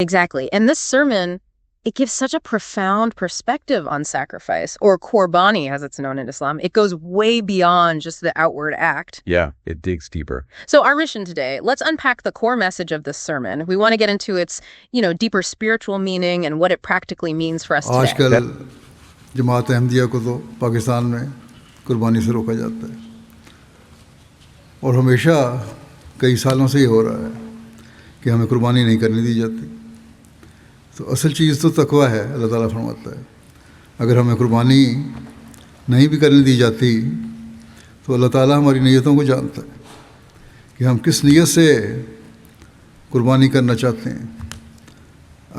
Exactly. And this sermon, it gives such a profound perspective on sacrifice, or Kurbani, as it's known in Islam. It goes way beyond just the outward act. Yeah, it digs deeper. So our mission today, let's unpack the core message of this sermon. We want to get into its, deeper spiritual meaning and what it practically means for us today. आजकल जमात अहमदिया को तो पाकिस्तान में कुर्बानी से रोका जाता है और हमेशा कई सालों से ही हो रहा है कि हमें कुर्बानी नहीं करने दी जाती। तो असल चीज़ तो तकवा है। अल्लाह ताला फरमाता है अगर हमें कुर्बानी नहीं भी करने दी जाती तो अल्लाह ताला हमारी नीयतों को जानता है कि हम किस नीयत से कुर्बानी करना चाहते हैं।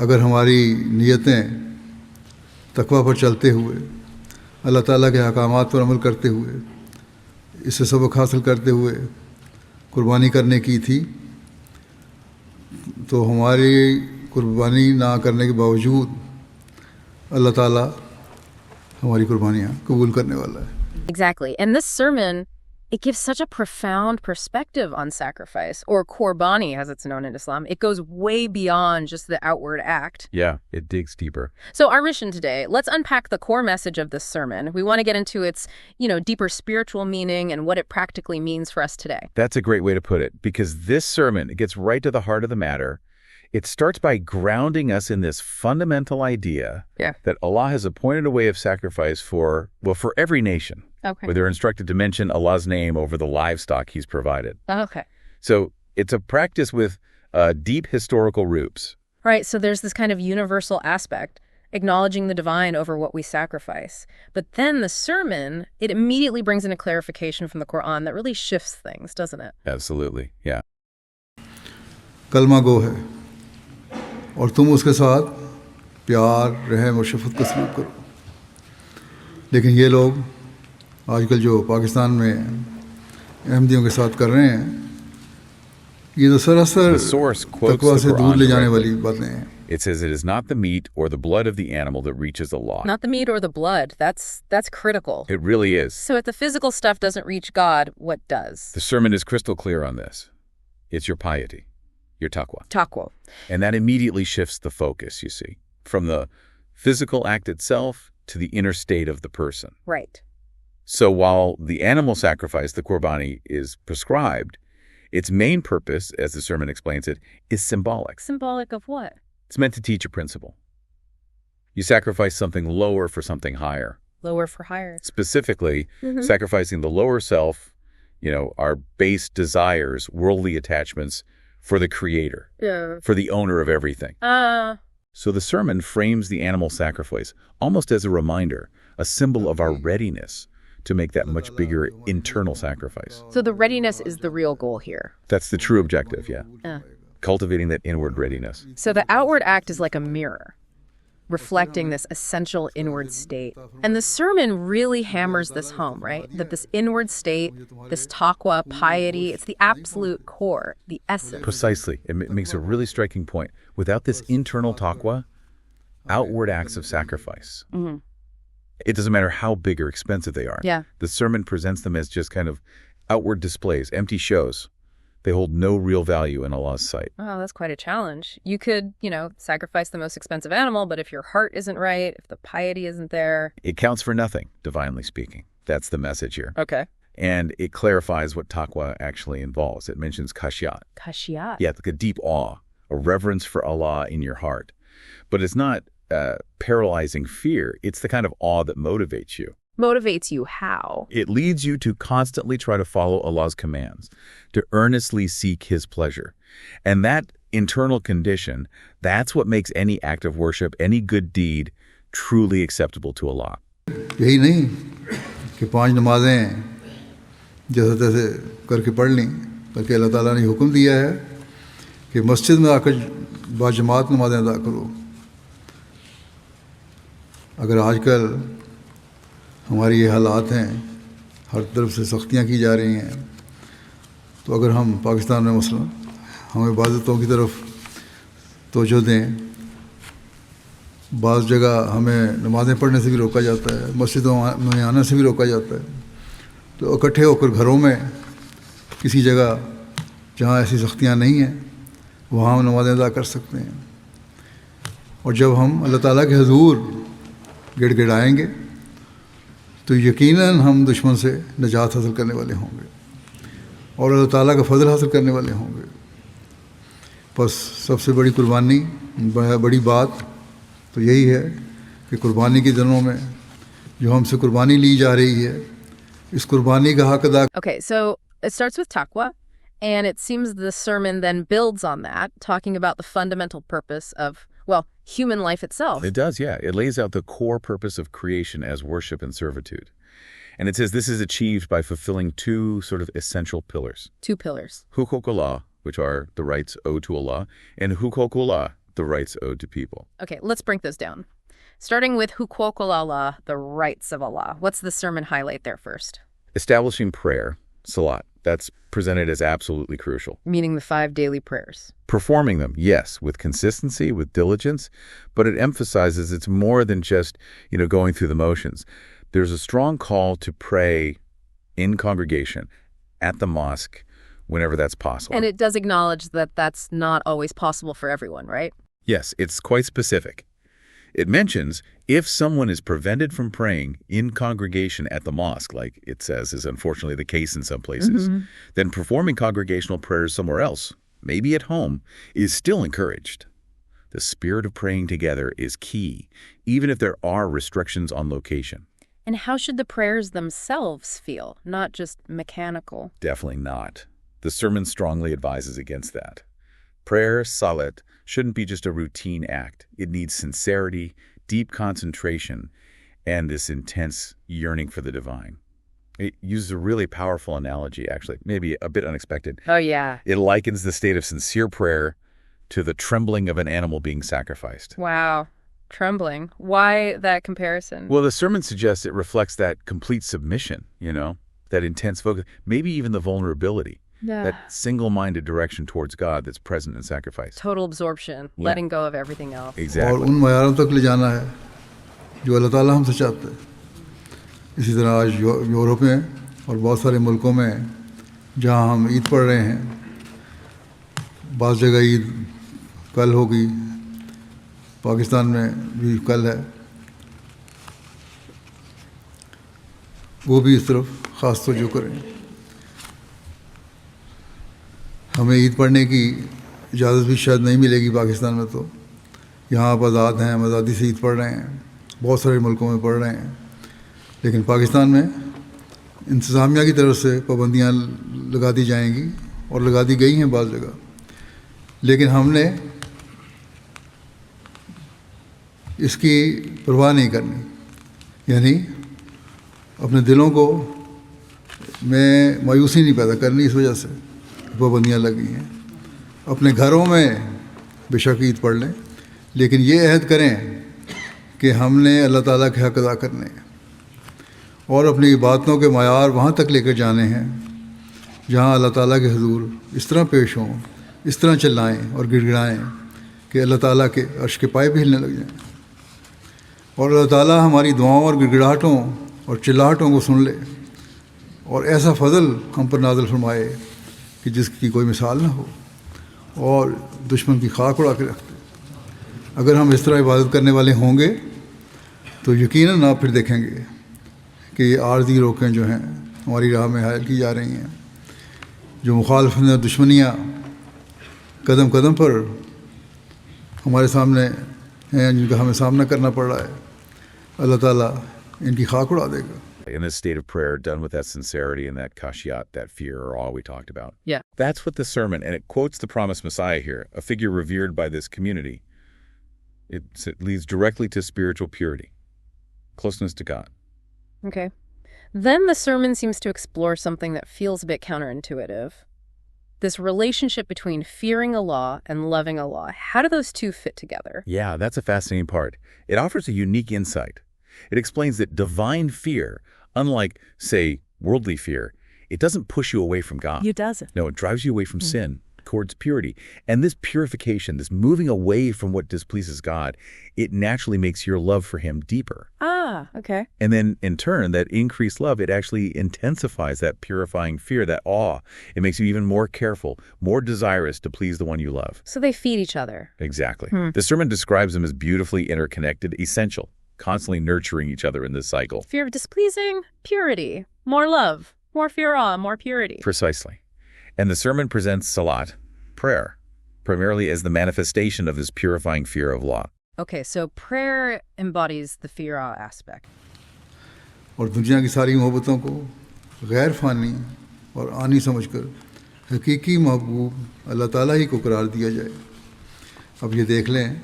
अगर हमारी नीयतें तकवा पर चलते हुए, अल्लाह ताला के अहकामात पर अमल करते हुए, इससे सबक हासिल करते हुए कुर्बानी करने की थी, तो हमारी कुर्बानी ना करने के बावजूद अल्लाह ताला हमारी कुर्बानियाँ कबूल करने वाला है। Exactly. And this sermon, it gives such a profound perspective on sacrifice, or Kurbani, as it's known in Islam. It goes way beyond just the outward act. Yeah, it digs deeper. So our mission today, let's unpack the core message of this sermon. We want to get into its, deeper spiritual meaning and what it practically means for us today. That's a great way to put it, because this sermon, it gets right to the heart of the matter. It starts by grounding us in this fundamental idea that Allah has appointed a way of sacrifice for every nation. Okay. Where they're instructed to mention Allah's name over the livestock he's provided. Okay. So it's a practice with deep historical roots. Right, so there's this kind of universal aspect, acknowledging the divine over what we sacrifice. But then the sermon, it immediately brings in a clarification from the Quran that really shifts things, doesn't it? Absolutely, yeah. कलमा गो है और तुम उसके साथ प्यार, रहम और शफकत का सलूक करो। लेकिन ये लोग आजकल जो पाकिस्तान में अहमदियों के साथ कर रहे हैं, ये तो सरासर तकवा से दूर ले जाने वाली बातें हैं। It says it is not the meat or the blood of the animal that reaches Allah. Not the meat or the blood. That's critical. It really is. So if the physical stuff doesn't reach God, what does? The sermon is crystal clear on this. It's your piety, your taqwa. Taqwa. And that immediately shifts the focus, you see, from the physical act itself to the inner state of the person. Right. So while the animal sacrifice, the Kurbani, is prescribed, its main purpose, as the sermon explains it, is symbolic. Symbolic of what? It's meant to teach a principle. You sacrifice something lower for something higher. Lower for higher. Specifically, sacrificing the lower self, our base desires, worldly attachments, for the creator, for the owner of everything. So the sermon frames the animal sacrifice almost as a reminder, a symbol of our readiness to make that much bigger internal sacrifice. So the readiness is the real goal here. That's the true objective, yeah. Cultivating that inward readiness. So the outward act is like a mirror, reflecting this essential inward state. And the sermon really hammers this home, right? That this inward state, this taqwa, piety, it's the absolute core, the essence. Precisely. It makes a really striking point. Without this internal taqwa, outward acts of sacrifice, it doesn't matter how big or expensive they are. Yeah. The sermon presents them as just kind of outward displays, empty shows. They hold no real value in Allah's sight. Oh, that's quite a challenge. You could, sacrifice the most expensive animal, but if your heart isn't right, if the piety isn't there... It counts for nothing, divinely speaking. That's the message here. Okay. And it clarifies what taqwa actually involves. It mentions khashiyat. Khashiyat? Yeah, like a deep awe, a reverence for Allah in your heart. But it's not paralyzing fear. It's the kind of awe that motivates you. Motivates you how? It leads you to constantly try to follow Allah's commands, to earnestly seek His pleasure. And that internal condition, that's what makes any act of worship, any good deed, truly acceptable to Allah. यही नहीं कि 5 नमाजें जैसे तैसे करके पढ़ ली, बल्कि अल्लाह ताला ने हुक्म दिया है कि मस्जिद में आकर बाजमात नमाजें अदा करो। अगर आजकल हमारी ये हालात हैं, हर तरफ से सख्तियाँ की जा रही हैं, तो अगर हम पाकिस्तान में मसलन हम इबादतों की तरफ तवज्जो दें, बाज़ जगह हमें नमाज़ें पढ़ने से भी रोका जाता है, मस्जिदों में आने से भी रोका जाता है, तो इकट्ठे होकर घरों में किसी जगह जहाँ ऐसी सख्तियाँ नहीं हैं वहाँ हम नमाज़ें अदा कर सकते हैं। और जब हम अल्लाह ताला के हुजूर गिड़गिड़ाएंगे तो यकीनन हम दुश्मन से निजात हासिल करने वाले होंगे और अल्लाह ताला का फजल हासिल करने वाले होंगे। बस सबसे बड़ी कुर्बानी, बड़ी बात तो यही है कि कुर्बानी के दिनों में जो हमसे कुर्बानी ली जा रही है, इस कुर्बानी का हक अदा। Okay, so it starts with taqwa, and it seems the sermon then builds on that, talking about the fundamental purpose of, well, human life itself. It does, yeah. It lays out the core purpose of creation as worship and servitude. And it says this is achieved by fulfilling two sort of essential pillars. Two pillars. Hukuk Allah, which are the rights owed to Allah, and Huququllah, the rights owed to people. Okay, let's break those down. Starting with Huququllah, the rights of Allah. What's the sermon highlight there first? Establishing prayer, salat, that's presented as absolutely crucial. Meaning the 5 daily prayers. Performing them, yes, with consistency, with diligence, but it emphasizes it's more than just, going through the motions. There's a strong call to pray in congregation, at the mosque, whenever that's possible. And it does acknowledge that that's not always possible for everyone, right? Yes, it's quite specific. It mentions if someone is prevented from praying in congregation at the mosque, like it says is unfortunately the case in some places, then performing congregational prayers somewhere else, maybe at home, is still encouraged. The spirit of praying together is key, even if there are restrictions on location. And how should the prayers themselves feel, not just mechanical? Definitely not. The sermon strongly advises against that. Prayer, salat, shouldn't be just a routine act. It needs sincerity, deep concentration, and this intense yearning for the divine. It uses a really powerful analogy, actually, maybe a bit unexpected. Oh, yeah. It likens the state of sincere prayer to the trembling of an animal being sacrificed. Wow. Trembling. Why that comparison? Well, the sermon suggests it reflects that complete submission, that intense focus, maybe even the vulnerability. Yeah. That single-minded direction towards God that's present in sacrifice. Total absorption, letting go of everything else. Exactly. और उन मयारों तक ले जाना है जो अल्लाह ताला हमसे चाहता है। इसी तरह आज यूरोप में और बहुत सारे मुल्कों में जहाँ हम ईद पढ़ रहे हैं, बाज़ जगह ईद कल होगी, पाकिस्तान में भी कल है, वो भी इस तरफ ख़ास तवज्जो करें। हमें ईद पढ़ने की इजाज़त भी शायद नहीं मिलेगी पाकिस्तान में, तो यहाँ आप आज़ाद हैं, हम आज़ादी से ईद पढ़ रहे हैं, बहुत सारे मुल्कों में पढ़ रहे हैं, लेकिन पाकिस्तान में इंतज़ामिया की तरफ से पाबंदियाँ लगा दी जाएंगी और लगा दी गई हैं बाज़ जगह, लेकिन हमने इसकी परवाह नहीं करनी। यानी अपने दिलों को में मायूसी नहीं पैदा करनी इस वजह से पाबंदियाँ लगी हैं। अपने घरों में बेशक ईद पढ़ लें, लेकिन ये अहद करें कि हमने अल्लाह ताला के हक़ अदा करने हैं और अपनी इबादतों के मयार वहाँ तक लेकर जाने हैं जहाँ अल्लाह ताला के हुज़ूर इस तरह पेश हों, इस तरह चिल्लाएं और गिड़गिड़ाएं कि अल्लाह ताला के अर्श के पाए भी हिलने लग जाएं और अल्लाह ताला हमारी दुआओं और गिड़गिड़ाहटों और चिल्लाहटों को सुन ले और ऐसा फजल हम पर नाज़िल फरमाए कि जिसकी कोई मिसाल ना हो और दुश्मन की खाक उड़ा के रखते। अगर हम इस तरह इबादत करने वाले होंगे तो यकीनन आप फिर देखेंगे कि ये आर्जी रोकें जो हैं हमारी राह में हायल की जा रही हैं, जो मुखालफत दुश्मनियाँ कदम कदम पर हमारे सामने हैं, जिनका हमें सामना करना पड़ रहा है, अल्लाह ताला इनकी खाक उड़ा देगा। In this state of prayer, done with that sincerity and that khashiyat, that fear, or all we talked about. Yeah. That's what the sermon, and it quotes the promised Messiah here, a figure revered by this community. It leads directly to spiritual purity, closeness to God. Okay. Then the sermon seems to explore something that feels a bit counterintuitive. This relationship between fearing Allah and loving Allah. How do those two fit together? Yeah, that's a fascinating part. It offers a unique insight. It explains that divine fear, unlike, say, worldly fear, it doesn't push you away from God. It doesn't. No, it drives you away from sin. towards purity. And this purification, this moving away from what displeases God, it naturally makes your love for him deeper. Ah, okay. And then in turn, that increased love, it actually intensifies that purifying fear, that awe. It makes you even more careful, more desirous to please the one you love. So they feed each other. Exactly. The sermon describes them as beautifully interconnected, essential, constantly nurturing each other in this cycle. Fear of displeasing, purity, more love, more fear, awe, more purity. Precisely. And the sermon presents salat, prayer, primarily as the manifestation of this purifying fear of Allah. Okay, so prayer embodies the fear, awe aspect. और दुनिया की सारी मोहब्बतों को गैर फ़ानी और आनी समझकर हकीकी महबूब अल्लाह ताला ही को करार दिया जाए। अब ये देख लें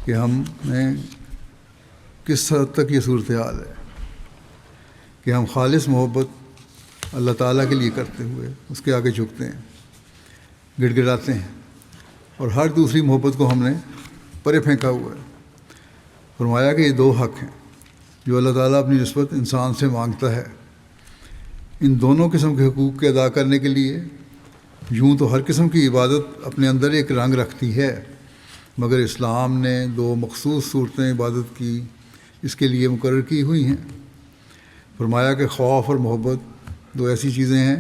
कि हमें किस हद तक ये सूरत हाल है कि हम खालिस मोहब्बत अल्लाह ताला के लिए करते हुए उसके आगे झुकते हैं, गिड़गिड़ाते हैं और हर दूसरी मोहब्बत को हमने परे फेंका हुआ है। फरमाया कि ये दो हक़ हैं जो अल्लाह ताला अपनी निस्बत इंसान से मांगता है। इन दोनों किस्म के हुकूक़ के अदा करने के लिए यूँ तो हर किस्म की इबादत अपने अंदर एक रंग रखती है, मगर इस्लाम ने दो मखसूस सूरतें इबादत की इसके लिए मुकर्रर की हुई हैं। फरमाया कि खौफ और मोहब्बत दो ऐसी चीज़ें हैं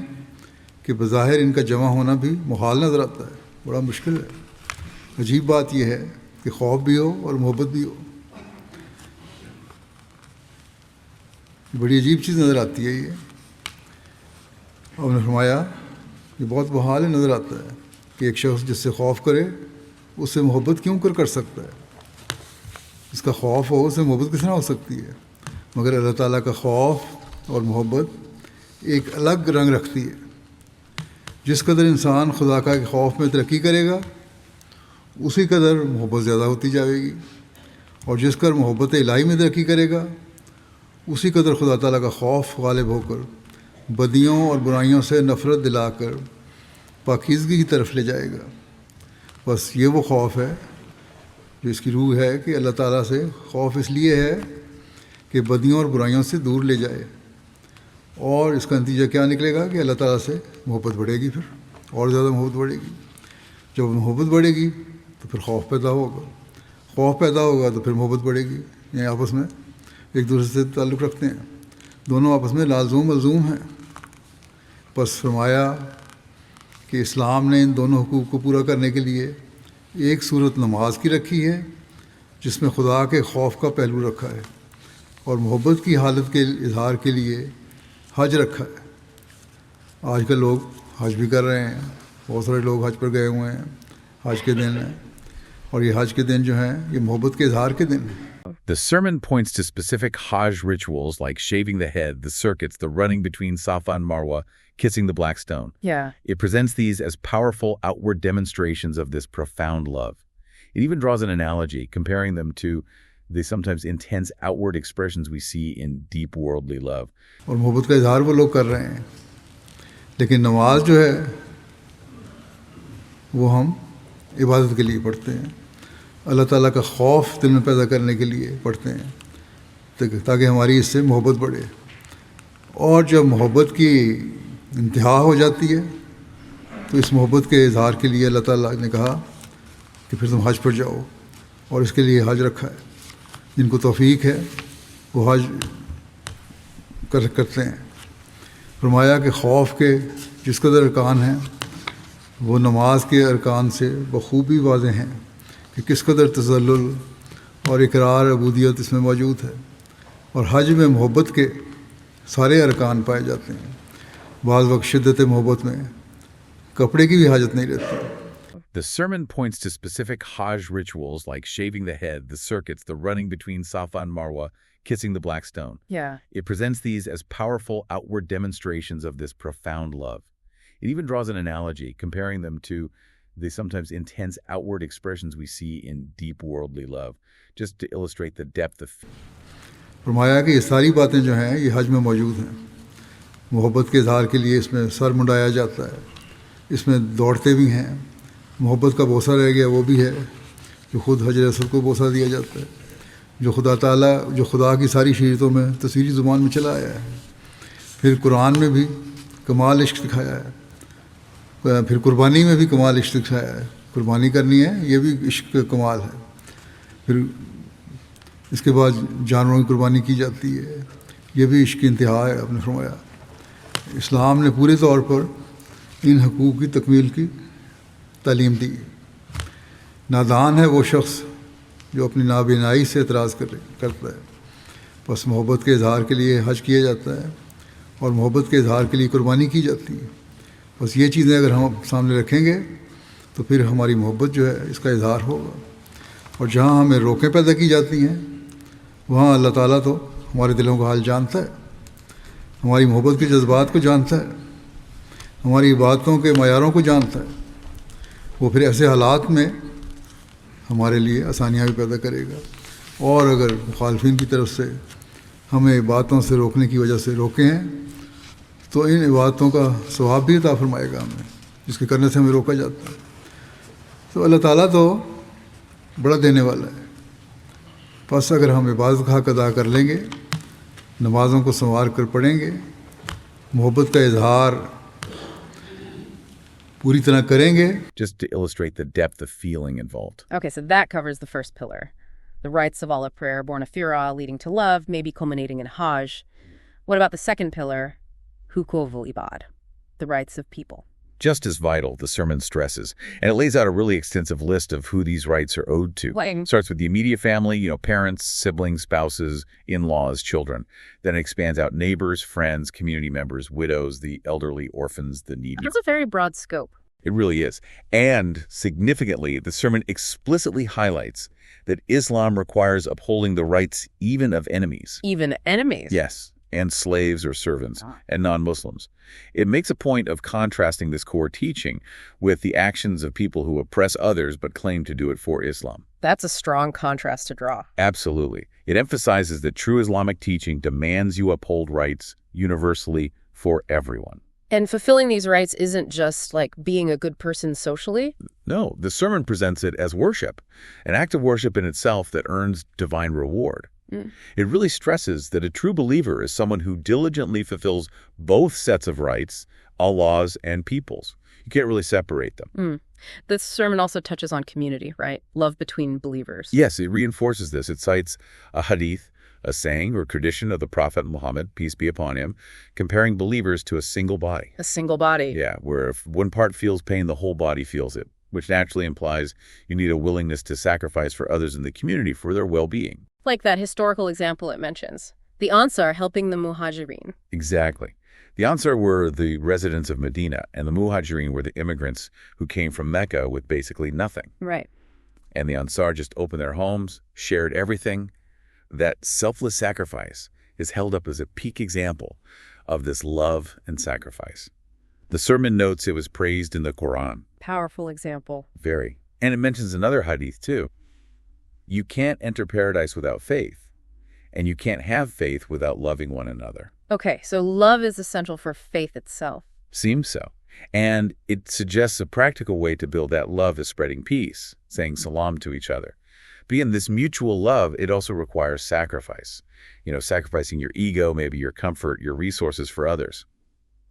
कि बज़ाहिर इनका जमा होना भी मुहाल नज़र आता है, बड़ा मुश्किल है। अजीब बात यह है कि खौफ भी हो और मोहब्बत भी हो, बड़ी अजीब चीज़ नज़र आती है ये। और उन्होंने फरमाया ये बहुत मुहाल नज़र आता है कि एक शख्स जिससे खौफ करे उससे मोहब्बत क्यों कर सकता है। इसका खौफ हो उससे मोहब्बत किस तरह हो सकती है। मगर अल्लाह ताला का खौफ और मोहब्बत एक अलग रंग रखती है। जिस कदर इंसान खुदा का खौफ में तरक्की करेगा उसी कदर मोहब्बत ज़्यादा होती जाएगी, और जिस कदर मोहब्बत इलाही में तरक्की करेगा उसी कदर खुदा ताला का खौफ गालिब होकर बदियों और बुराइयों से नफ़रत दिलाकर पाकीज़गी की तरफ ले जाएगा। बस ये वो खौफ है जो इसकी रूह है कि अल्लाह ताला से खौफ इसलिए है कि बदियों और बुराइयों से दूर ले जाए, और इसका नतीजा क्या निकलेगा कि अल्लाह ताला से मोहब्बत बढ़ेगी, फिर और ज़्यादा मोहब्बत बढ़ेगी। जब मोहब्बत बढ़ेगी तो फिर खौफ पैदा होगा, खौफ पैदा होगा तो फिर मोहब्बत बढ़ेगी। ये आपस में एक दूसरे से ताल्लुक़ रखते हैं, दोनों आपस में लाज़ूम मलज़ूम हैं। बस फरमाया कि इस्लाम ने इन दोनों हुकूक़ को पूरा करने के लिए एक सूरत नमाज की रखी है जिसमें खुदा के खौफ का पहलू रखा है, और मोहब्बत की हालत के इजहार के लिए हज रखा है। आजकल लोग हज भी कर रहे हैं, बहुत सारे लोग हज पर गए हुए हैं, हज के दिन है, और ये हज के दिन जो हैं ये मोहब्बत के इजहार के दिन हैं। The sermon points to specific Hajj rituals like shaving the head, the circuits, the running between Safa and Marwa, kissing the black stone. Yeah. It presents these as powerful outward demonstrations of this profound love. It even draws an analogy, comparing them to the sometimes intense outward expressions we see in deep worldly love. और मोहब्बत का इजहार वो लोग कर रहे हैं, लेकिन नमाज जो है वो हम इबादत के लिए पढ़ते हैं, अल्लाह ताला का खौफ दिल में पैदा करने के लिए पढ़ते हैं ताकि हमारी इससे मोहब्बत बढ़े। और जब मोहब्बत की इंतहा हो जाती है तो इस मोहब्बत के इजहार के लिए अल्लाह ताला ने कहा कि फिर तुम हज पर जाओ, और इसके लिए हज रखा है। जिनको तौफीक है वो हज करते हैं। फरमाया कि खौफ के जिस कदर अरकान हैं वो नमाज के अरकान से बखूबी वाज़ेह हैं कि किस कदर तज़ल्लुल और इकरार अबूदियत इसमें मौजूद है, और हज में मोहब्बत के सारे अरकान पाए जाते हैं। बाज़ वक्त शिद्दत मोहब्बत में कपड़े की भी हाजत नहीं रहती। The sermon points to specific Hajj rituals like shaving the head, the circuits, the running between Safa and Marwa, kissing the black stone. Yeah. It presents these as powerful outward demonstrations of this profound love. It even draws an analogy, comparing them to the sometimes intense outward expressions we see in deep worldly love, just to illustrate the depth of. फरमाया कि ये सारी बातें जो हैं ये हज में मौजूद हैं। मोहब्बत के इजहार के लिए इसमें सर मुंडाया जाता है, इसमें दौड़ते भी हैं, मोहब्बत का बोसा रह गया वो भी है जो ख़ुद हजरत रसूल को बोसा दिया जाता है, जो खुदा ताला जो खुदा की सारी शरीयतों में तस्वीरी ज़ुबान में चला आया है। फिर कुरान में भी कमाल इश्क दिखाया है। फिर कुर्बानी में भी कमाल इश्क है, कुर्बानी करनी है, ये भी इश्क का कमाल है। फिर इसके बाद जानवरों की कुर्बानी की जाती है, ये भी इश्क की इंतहा है। आपने फरमाया इस्लाम ने पूरे तौर पर इन हकूक़ की तकमील की तालीम दी। नादान है वो शख्स जो अपनी नाबीनाई से एतराज़ करता है। बस मोहब्बत के इजहार के लिए हज किया जाता है और मोहब्बत के इजहार के लिए कुर्बानी की जाती है। बस ये चीज़ें अगर हम सामने रखेंगे तो फिर हमारी मोहब्बत जो है इसका इजहार होगा। और जहाँ हमें रोकें पैदा की जाती हैं वहाँ अल्लाह ताला तो हमारे दिलों का हाल जानता है, हमारी मोहब्बत के जज्बात को जानता है, हमारी इबादतों के मयारों को जानता है। वो फिर ऐसे हालात में हमारे लिए आसानियाँ भी पैदा करेगा। और अगर मुखालफिन की तरफ से हमें इबादतों से रोकने की वजह से रोके हैं तो इन इबादतों का सवाब भी अता फरमाएगा हमें, जिसके करने से हमें रोका जाता है। तो अल्लाह ताला तो बड़ा देने वाला है। बस अगर हम इबादत का हक़ अदा कर लेंगे, नमाज़ों को संवार कर पढ़ेंगे, मोहब्बत का इजहार पूरी तरह करेंगे। Just to illustrate the depth of feeling involved. Okay, so that covers the first pillar. The rights of Allah prayer, born of firah, leading to love, maybe culminating in Hajj. What about the second pillar, hukukul ibad, the rights of people? Just as vital, the sermon stresses, and it lays out a really extensive list of who these rights are owed to. Starts with the immediate family, parents, siblings, spouses, in-laws, children. Then it expands out neighbors, friends, community members, widows, the elderly, orphans, the needy. That's a very broad scope. It really is. And significantly, the sermon explicitly highlights that Islam requires upholding the rights even of enemies. Even enemies? Yes, and slaves or servants, and non-Muslims. It makes a point of contrasting this core teaching with the actions of people who oppress others but claim to do it for Islam. That's a strong contrast to draw. Absolutely. It emphasizes that true Islamic teaching demands you uphold rights universally for everyone. And fulfilling these rights isn't just like being a good person socially? No, the sermon presents it as worship, an act of worship in itself that earns divine reward. It really stresses that a true believer is someone who diligently fulfills both sets of rights, Allah's and people's. You can't really separate them. This sermon also touches on community, right? Love between believers. Yes, it reinforces this. It cites a hadith, a saying or tradition of the Prophet Muhammad, peace be upon him, comparing believers to a single body. A single body. Yeah, where if one part feels pain, the whole body feels it, which naturally implies you need a willingness to sacrifice for others in the community for their well-being. Like that historical example it mentions. The Ansar helping the Muhajirin. Exactly. The Ansar were the residents of Medina, and the Muhajirin were the immigrants who came from Mecca with basically nothing. Right. And the Ansar just opened their homes, shared everything. That selfless sacrifice is held up as a peak example of this love and sacrifice. The sermon notes it was praised in the Quran. Powerful example. Very. And it mentions another hadith too. You can't enter paradise without faith, and you can't have faith without loving one another. Okay, so love is essential for faith itself. Seems so. And it suggests a practical way to build that love is spreading peace, saying salam to each other. But in this mutual love, it also requires sacrifice. Sacrificing your ego, maybe your comfort, your resources for others.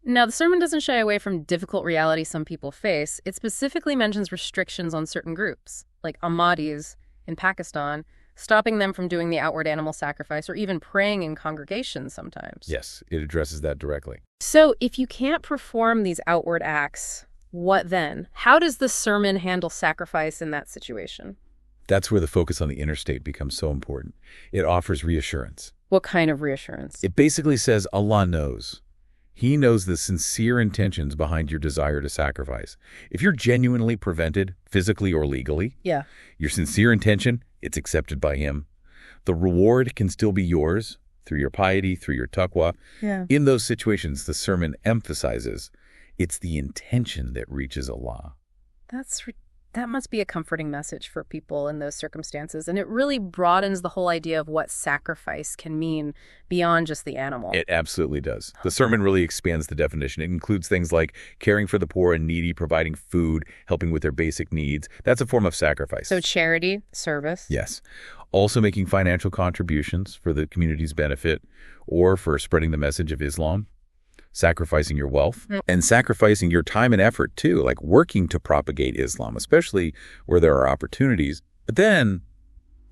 Now, the sermon doesn't shy away from difficult realities some people face. It specifically mentions restrictions on certain groups, like Ahmadis in Pakistan, stopping them from doing the outward animal sacrifice or even praying in congregations sometimes. Yes, it addresses that directly. So if you can't perform these outward acts, what then? How does the sermon handle sacrifice in that situation? That's where the focus on the inner state becomes so important. It offers reassurance. What kind of reassurance? It basically says Allah knows. He knows the sincere intentions behind your desire to sacrifice. If you're genuinely prevented, physically or legally, your sincere intention, it's accepted by Him. The reward can still be yours through your piety, through your taqwa. In those situations, the sermon emphasizes it's the intention that reaches Allah. That must be a comforting message for people in those circumstances. And it really broadens the whole idea of what sacrifice can mean beyond just the animal. It absolutely does. The sermon really expands the definition. It includes things like caring for the poor and needy, providing food, helping with their basic needs. That's a form of sacrifice. So charity, service. Yes. Also making financial contributions for the community's benefit or for spreading the message of Islam. sacrificing your wealth, and sacrificing your time and effort too, like working to propagate Islam, especially where there are opportunities. But then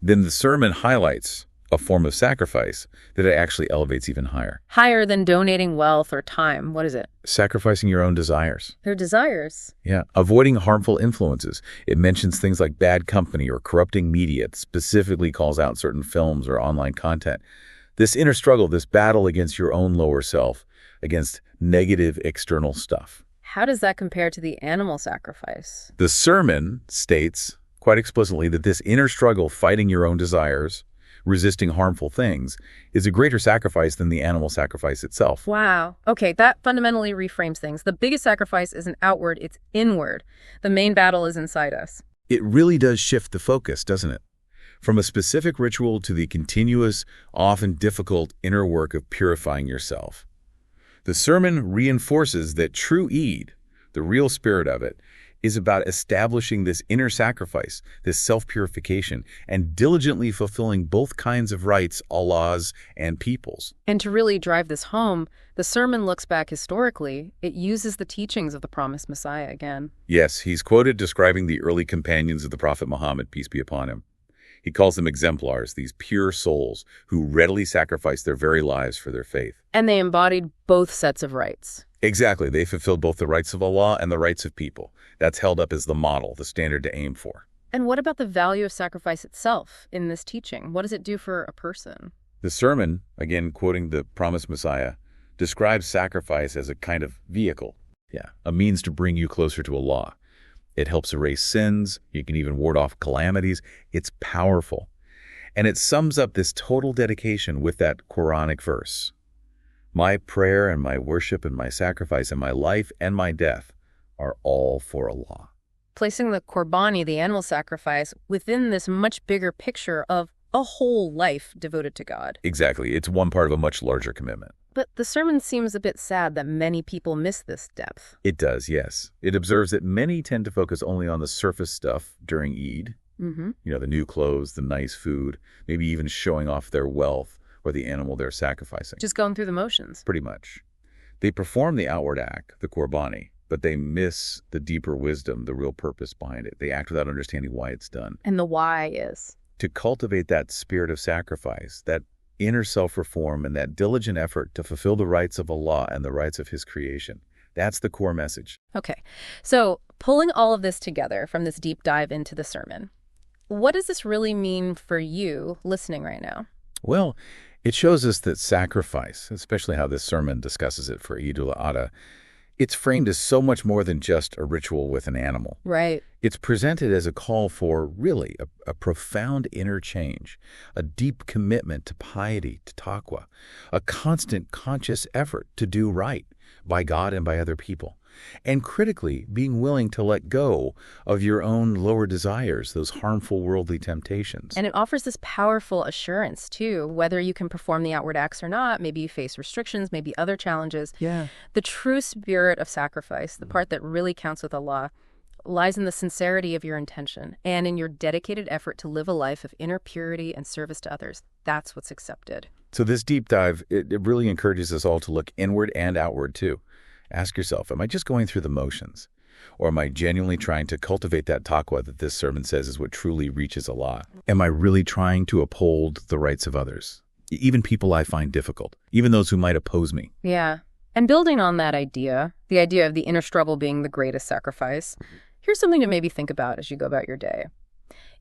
the sermon highlights a form of sacrifice that it actually elevates even higher. Higher than donating wealth or time. What is it? Sacrificing your own desires. Their desires. Yeah. Avoiding harmful influences. It mentions things like bad company or corrupting media. It specifically calls out certain films or online content. This inner struggle, this battle against your own lower self, against negative external stuff. How does that compare to the animal sacrifice? The sermon states quite explicitly that this inner struggle, fighting your own desires, resisting harmful things, is a greater sacrifice than the animal sacrifice itself. Wow. Okay, that fundamentally reframes things. The biggest sacrifice isn't outward, it's inward. The main battle is inside us. It really does shift the focus, doesn't it? From a specific ritual to the continuous, often difficult inner work of purifying yourself. The sermon reinforces that true Eid, the real spirit of it, is about establishing this inner sacrifice, this self-purification, and diligently fulfilling both kinds of rights, Allah's and people's. And to really drive this home, the sermon looks back historically. It uses the teachings of the promised Messiah again. Yes, he's quoted describing the early companions of the Prophet Muhammad, peace be upon him. He calls them exemplars, these pure souls who readily sacrificed their very lives for their faith. And they embodied both sets of rights. Exactly. They fulfilled both the rights of Allah and the rights of people. That's held up as the model, the standard to aim for. And what about the value of sacrifice itself in this teaching? What does it do for a person? The sermon, again quoting the promised Messiah, describes sacrifice as a kind of vehicle, a means to bring you closer to Allah. It helps erase sins. You can even ward off calamities. It's powerful. And it sums up this total dedication with that Quranic verse. My prayer and my worship and my sacrifice and my life and my death are all for Allah. Placing the Kurbani, the animal sacrifice, within this much bigger picture of a whole life devoted to God. Exactly. It's one part of a much larger commitment. But the sermon seems a bit sad that many people miss this depth. It does, yes. It observes that many tend to focus only on the surface stuff during Eid. You know, the new clothes, the nice food, maybe even showing off their wealth or the animal they're sacrificing. Just going through the motions. Pretty much. They perform the outward act, the Kurbani, but they miss the deeper wisdom, the real purpose behind it. They act without understanding why it's done. And the why is? To cultivate that spirit of sacrifice, that inner self-reform, and that diligent effort to fulfill the rights of Allah and the rights of His creation. That's the core message. Okay, so pulling all of this together from this deep dive into the sermon, what does this really mean for you listening right now? Well, it shows us that sacrifice, especially how this sermon discusses it for Eid-Ul-Adha, it's framed as so much more than just a ritual with an animal. Right. It's presented as a call for really a profound inner change, a deep commitment to piety, to taqwa, a constant conscious effort to do right by God and by other people, and critically being willing to let go of your own lower desires, those harmful worldly temptations. And it offers this powerful assurance, too, whether you can perform the outward acts or not. Maybe you face restrictions, maybe other challenges. Yeah. The true spirit of sacrifice, the part that really counts with Allah, lies in the sincerity of your intention and in your dedicated effort to live a life of inner purity and service to others. That's what's accepted. So this deep dive, it really encourages us all to look inward and outward, too. Ask yourself, am I just going through the motions? Or am I genuinely trying to cultivate that taqwa that this sermon says is what truly reaches Allah? Am I really trying to uphold the rights of others? Even people I find difficult, even those who might oppose me. Yeah. And building on that idea, the idea of the inner struggle being the greatest sacrifice, here's something to maybe think about as you go about your day.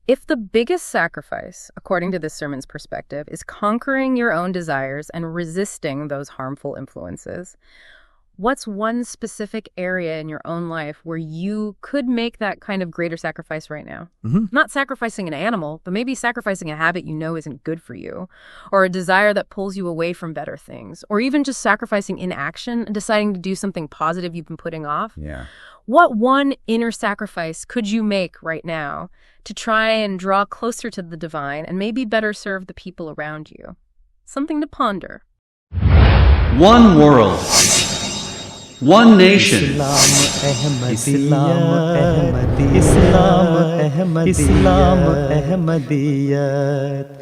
If the biggest sacrifice, according to this sermon's perspective, is conquering your own desires and resisting those harmful influences, what's one specific area in your own life where you could make that kind of greater sacrifice right now? Not sacrificing an animal, but maybe sacrificing a habit you know isn't good for you, or a desire that pulls you away from better things, or even just sacrificing inaction and deciding to do something positive you've been putting off. Yeah. What one inner sacrifice could you make right now to try and draw closer to the divine and maybe better serve the people around you? Something to ponder. One world. One nation. Islam Ahmadiyat.